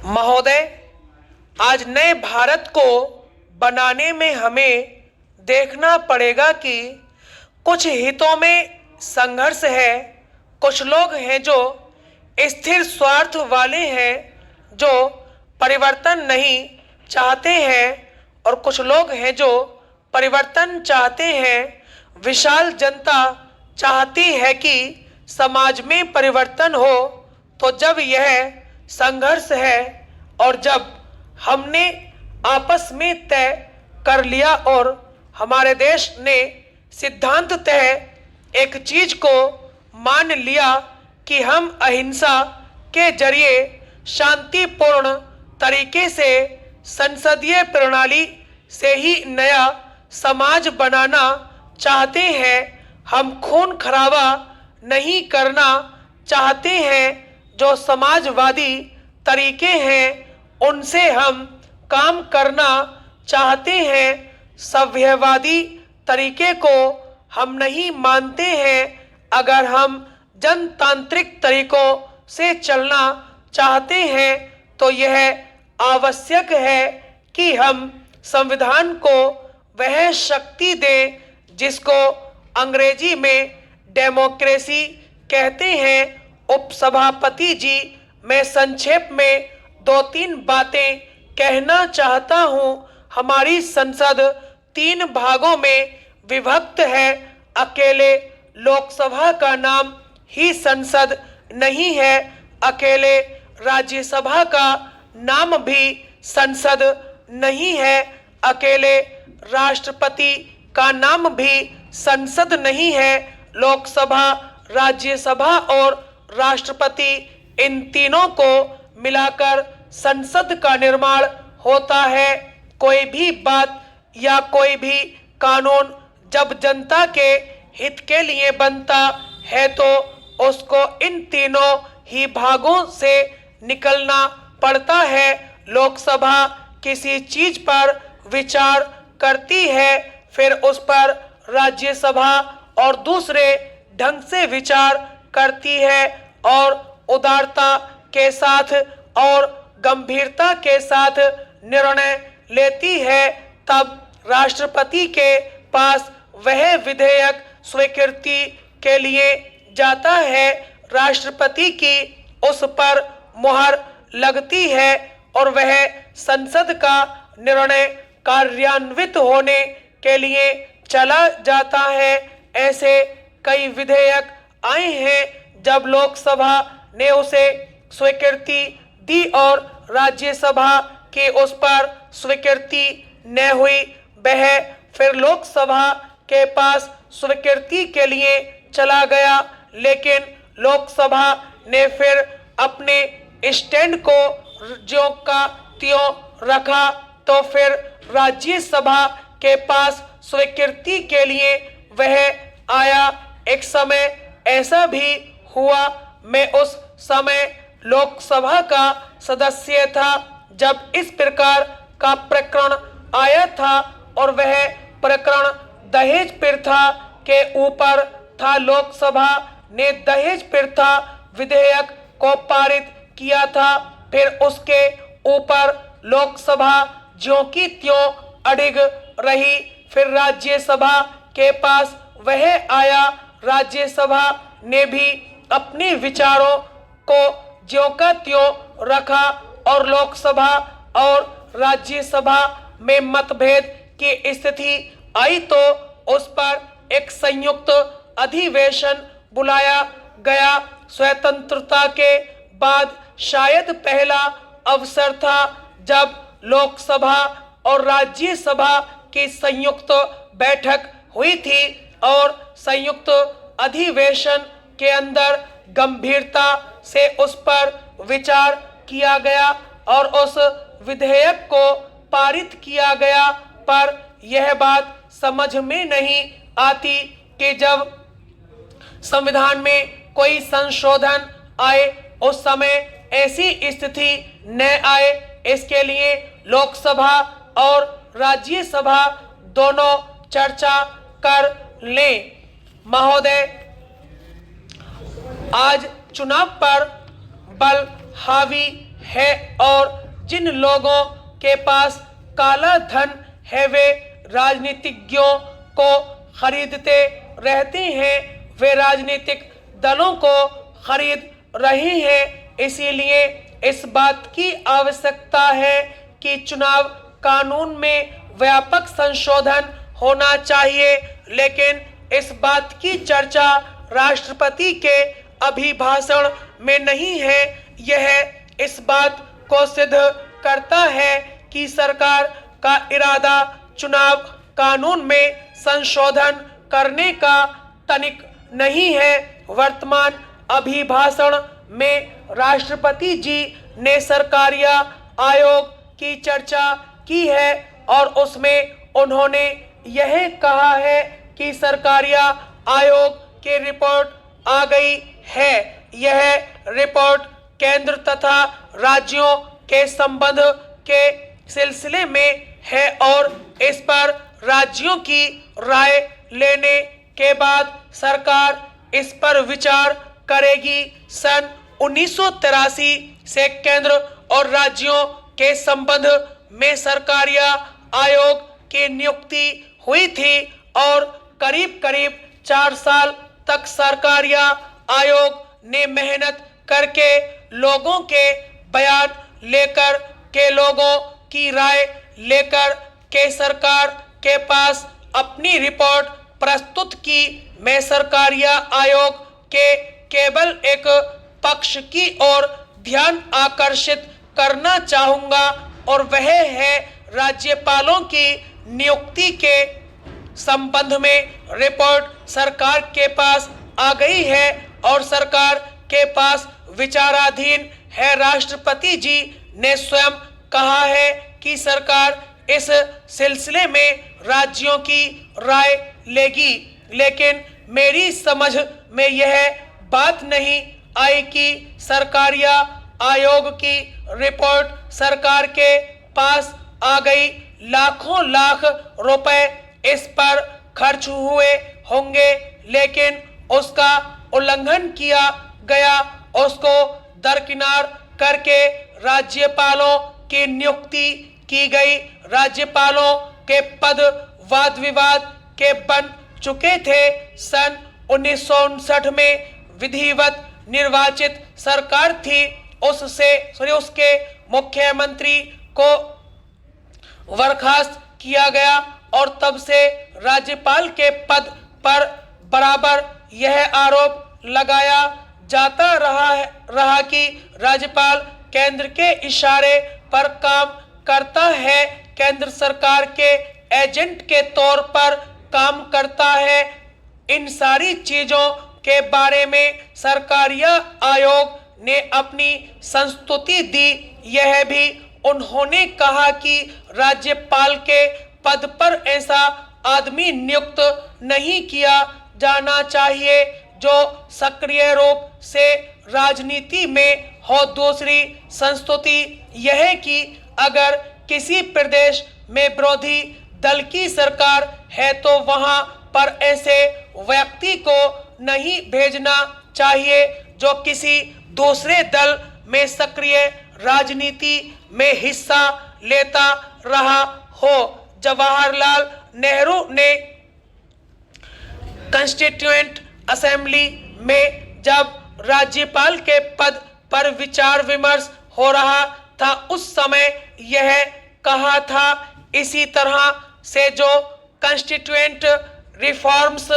महोदय, आज नए भारत को बनाने में हमें देखना पड़ेगा कि कुछ हितों में संघर्ष है। कुछ लोग हैं जो स्थिर स्वार्थ वाले हैं, जो परिवर्तन नहीं चाहते हैं, और कुछ लोग हैं जो परिवर्तन चाहते हैं। विशाल जनता चाहती है कि समाज में परिवर्तन हो। तो जब यह संघर्ष है और जब हमने आपस में तय कर लिया और हमारे देश ने सिद्धांततः एक चीज को मान लिया कि हम अहिंसा के जरिए शांतिपूर्ण तरीके से संसदीय प्रणाली से ही नया समाज बनाना चाहते हैं, हम खून खराबा नहीं करना चाहते हैं। जो समाजवादी तरीके हैं उनसे हम काम करना चाहते हैं। सभ्यवादी तरीके को हम नहीं मानते हैं। अगर हम जनतांत्रिक तरीकों से चलना चाहते हैं तो यह आवश्यक है कि हम संविधान को वह शक्ति दें जिसको अंग्रेजी में डेमोक्रेसी कहते हैं। उपसभापति जी, मैं संक्षेप में 2-3 बातें कहना चाहता हूं। हमारी संसद 3 भागों में विभक्त है। अकेले लोकसभा का नाम ही संसद नहीं है, अकेले राज्यसभा का नाम भी संसद नहीं है, अकेले राष्ट्रपति का नाम भी संसद नहीं है। लोकसभा, राज्यसभा और राष्ट्रपति, इन तीनों को मिलाकर संसद का निर्माण होता है। कोई भी बात या कोई भी कानून जब जनता के हित के लिए बनता है तो उसको इन तीनों ही भागों से निकलना पड़ता है। लोकसभा किसी चीज पर विचार करती है, फिर उस पर राज्यसभा और दूसरे ढंग से विचार करती है और उदारता के साथ और गंभीरता के साथ निर्णय लेती है। तब राष्ट्रपति के पास वह विधेयक स्वीकृति के लिए जाता है। राष्ट्रपति की उस पर मुहर लगती है और वह संसद का निर्णय कार्यान्वित होने के लिए चला जाता है। ऐसे कई विधेयक आए हैं जब लोकसभा ने उसे स्वीकृति दी और राज्यसभा की उस पर स्वीकृति न हुई। वह फिर लोकसभा के पास स्वीकृति के लिए चला गया, लेकिन लोकसभा ने फिर अपने स्टैंड को ज्यों का त्यों रखा। तो फिर राज्यसभा के पास स्वीकृति के लिए वह आया। एक समय ऐसा भी हुआ, मैं उस समय लोकसभा का सदस्य था जब इस प्रकार का प्रकरण आया था और वह प्रकरण दहेज प्रथा के ऊपर था। लोकसभा ने दहेज प्रथा विधेयक को पारित किया था, फिर उसके ऊपर लोकसभा ज्यों की त्यों अडिग रही। फिर राज्यसभा के पास वह आया, राज्यसभा ने भी अपने विचारों को ज्यों का त्यों रखा और लोकसभा और राज्यसभा में मतभेद की स्थिति आई तो उस पर एक संयुक्त अधिवेशन बुलाया गया। स्वतंत्रता के बाद शायद पहला अवसर था जब लोकसभा और राज्यसभा की संयुक्त बैठक हुई थी और संयुक्त अधिवेशन के अंदर गंभीरता से उस पर विचार किया गया और उस विधेयक को पारित किया गया। पर यह बात समझ में नहीं आती कि जब संविधान में कोई संशोधन आए उस समय ऐसी स्थिति न आए। इसके लिए लोकसभा और राज्यसभा दोनों चर्चा कर लें। महोदय, आज चुनाव पर बल हावी है और जिन लोगों के पास काला धन है वे राजनीतिज्ञों को खरीदते रहते हैं, वे राजनीतिक दलों को खरीद रहे हैं। इसीलिए इस बात की आवश्यकता है कि चुनाव कानून में व्यापक संशोधन होना चाहिए, लेकिन इस बात की चर्चा राष्ट्रपति के अभिभाषण में नहीं है। यह इस बात को सिद्ध करता है कि सरकार का इरादा चुनाव कानून में संशोधन करने का तनिक नहीं है। वर्तमान अभिभाषण में राष्ट्रपति जी ने सरकारिया आयोग की चर्चा की है और उसमें उन्होंने यह कहा है कि सरकारिया आयोग की रिपोर्ट आ गई है। यह रिपोर्ट केंद्र तथा राज्यों के संबंध के सिलसिले में है और इस पर राज्यों की राय लेने के बाद सरकार इस पर विचार करेगी। सन 1983 से केंद्र और राज्यों के संबंध में सरकारिया आयोग की नियुक्ति हुई थी और करीब करीब 4 साल तक सरकारिया आयोग ने मेहनत करके लोगों के बयान लेकर के लोगों की राय लेकर के सरकार के पास अपनी रिपोर्ट प्रस्तुत की। मैं सरकारिया आयोग के केवल एक पक्ष की ओर ध्यान आकर्षित करना चाहूंगा और वह है राज्यपालों की नियुक्ति के संबंध में रिपोर्ट सरकार के पास आ गई है और सरकार के पास विचाराधीन है। राष्ट्रपति जी ने स्वयं कहा है कि सरकार इस सिलसिले में राज्यों की राय लेगी, लेकिन मेरी समझ में यह बात नहीं आई कि सरकारिया आयोग की रिपोर्ट सरकार के पास आ गई। लाखों लाख रुपए इस पर खर्च हुए होंगे, लेकिन उसका उल्लंघन किया गया, उसको दरकिनार करके राज्यपालों की नियुक्ति की गई। राज्यपालों के पद वाद विवाद के बन चुके थे। सन 1959 में विधिवत निर्वाचित सरकार थी, उसके मुख्यमंत्री को बर्खास्त किया गया और तब से राज्यपाल के पद पर बराबर यह आरोप लगाया जाता रहा कि राज्यपाल केंद्र के इशारे पर काम करता है, केंद्र सरकार के एजेंट के तौर पर काम करता है। इन सारी चीजों के बारे में सरकारिया आयोग ने अपनी संस्तुति दी। यह भी उन्होंने कहा कि राज्यपाल के पद पर ऐसा आदमी नियुक्त नहीं किया जाना चाहिए जो सक्रिय रूप से राजनीति में हो। दूसरी संस्तुति यह कि अगर किसी प्रदेश में विरोधी दल की सरकार है तो वहां पर ऐसे व्यक्ति को नहीं भेजना चाहिए जो किसी दूसरे दल में सक्रिय राजनीति में हिस्सा लेता रहा हो। जवाहरलाल नेहरू ने कॉन्स्टिट्यूएंट असेंबली में जब राज्यपाल के पद पर विचार विमर्श हो रहा था उस समय यह कहा था। इसी तरह से जो कॉन्स्टिट्यूएंट रिफॉर्म्स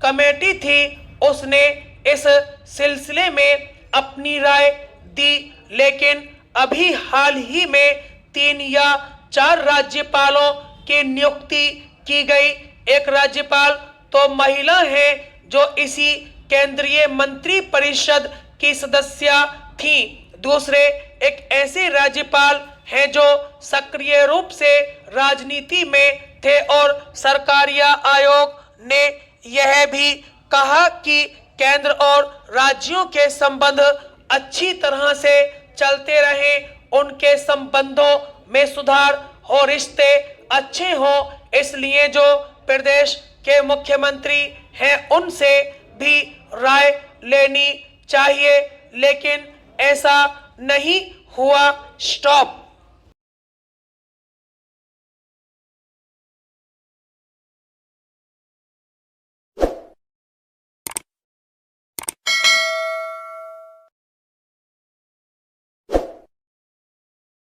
कमेटी थी उसने इस सिलसिले में अपनी राय दी, लेकिन अभी हाल ही में 3 या 4 राज्यपालों की नियुक्ति की गई। एक राज्यपाल तो महिला है जो इसी केंद्रीय मंत्री परिषद की सदस्य थी। दूसरे एक ऐसे राज्यपाल हैं जो सक्रिय रूप से राजनीति में थे और सरकारिया आयोग ने यह भी कहा कि केंद्र और राज्यों के संबंध अच्छी तरह से चलते रहे, उनके संबंधों में सुधार हो, रिश्ते अच्छे हों। इसलिए जो प्रदेश के मुख्यमंत्री हैं उनसे भी राय लेनी चाहिए, लेकिन ऐसा नहीं हुआ स्टॉप।